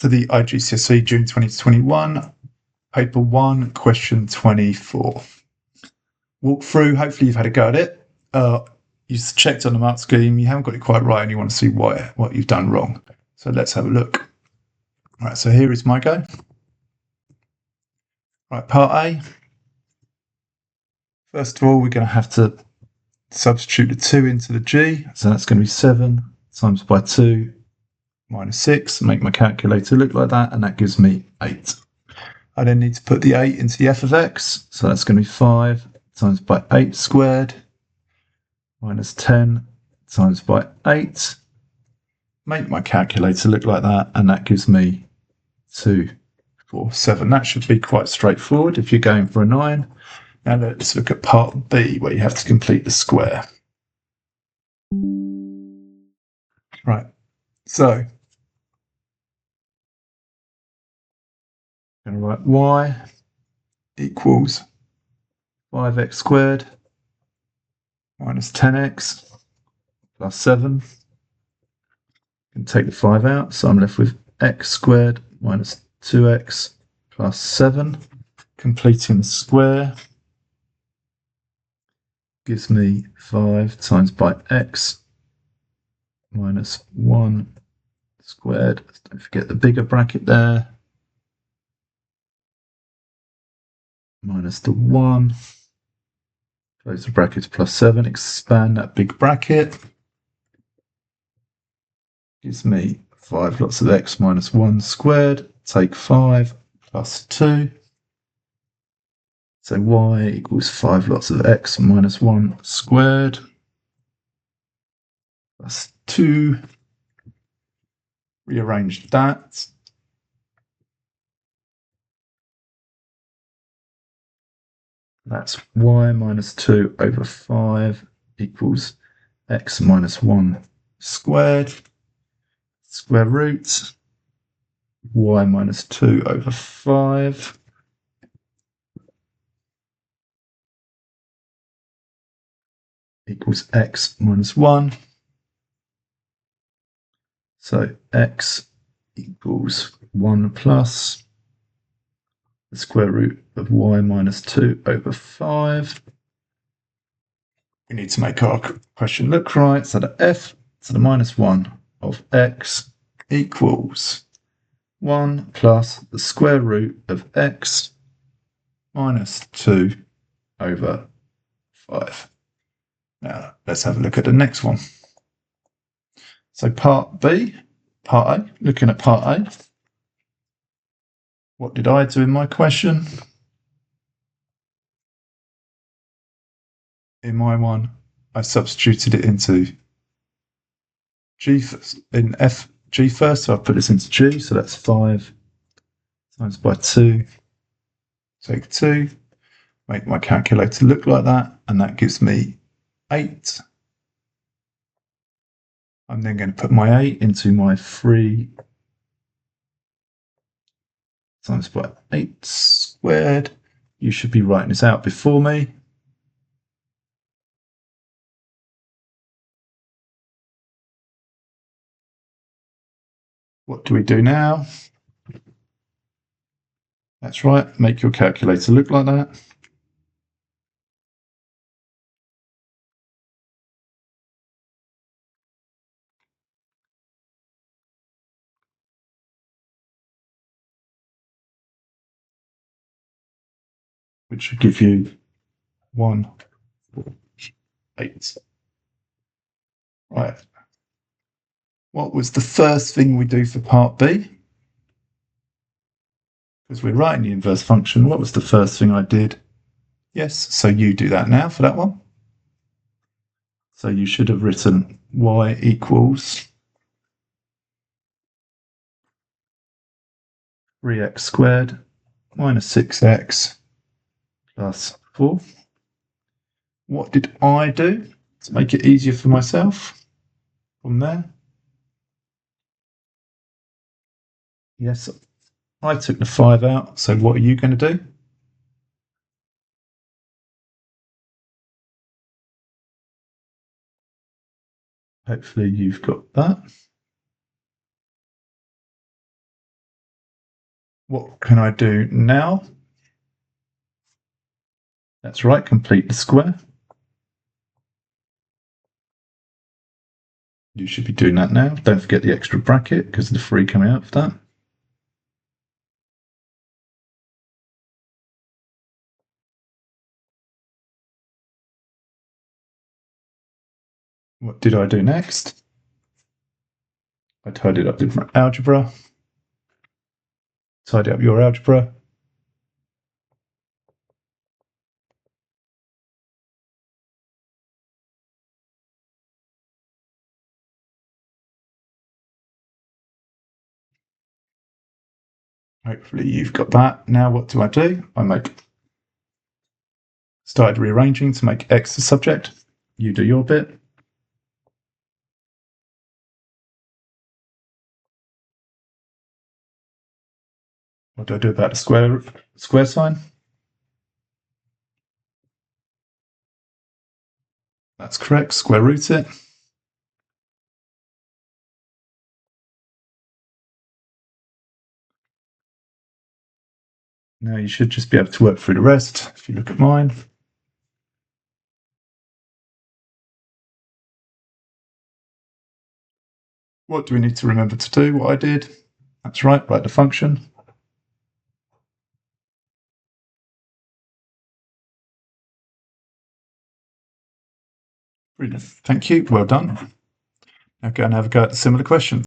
for the IGCSE June 2021, paper 1, question 24. Walk through, hopefully you've had a go at it. You've checked on the mark scheme, you haven't got it quite right and you want to see what you've done wrong. So let's have a look. Right, so here is my go. Right, part A. First of all, we're going to have to substitute the 2 into the G. So that's going to be 7 times by 2 minus 6. Make my calculator look like that, and that gives me 8. I then need to put the 8 into the f of x. So that's going to be 5 times by 8 squared minus 10 times by 8. Make my calculator look like that, and that gives me 2, 4, 7. That should be quite straightforward if you're going for a 9. Now let's look at part B, where you have to complete the square. Right, so I'm going to write y equals 5x squared minus 10x plus 7. I can take the 5 out, so I'm left with x squared minus 2x plus 7. Completing the square gives me 5 times by x minus 1 squared. Don't forget the bigger bracket there. Minus the 1. Close the brackets plus 7. Expand that big bracket. Gives me 5 lots of x minus 1 squared. Take 5 plus 2. So y equals 5 lots of x minus 1 squared plus 2. Rearrange that. That's y minus 2 over 5 equals x minus 1 squared. Square root y minus 2 over 5 equals x minus 1. So x equals 1 plus the square root of y minus 2 over 5. We need to make our question look right. So the f to the minus 1 of x equals 1 plus the square root of x minus 2 over 5. Now let's have a look at the next one. So part B, part A, looking at part A. What did I do in my question? In my one, I substituted it into G in G first, so I put this into G, so that's 5 times by 2, take 2, make my calculator look like that, and that gives me 8. I'm then going to put my 8 into my 3 times by 8 squared. You should be writing this out before me. What do we do now? That's right, make your calculator look like that. Which should give you 1, 4, 8. Right. What was the first thing we do for part B? Because we're writing the inverse function, what was the first thing I did? Yes, so you do that now for that one. So you should have written y equals 3x squared minus 6x plus 4. What did I do to make it easier for myself from there? Yes, I took the 5 out, so what are you going to do? Hopefully you've got that. What can I do now? That's right, complete the square. You should be doing that now. Don't forget the extra bracket because of the 3 coming out of that. What did I do next? I tidied up the algebra. Tidy up your algebra. Hopefully you've got that. Now what do? I started rearranging to make X the subject. You do your bit. What do I do about the square sign? That's correct, square root it. Now you should just be able to work through the rest. If you look at mine. What do we need to remember to do? What I did? That's right, write the function. Brilliant. Thank you. Well done. Now go and have a go at the similar question.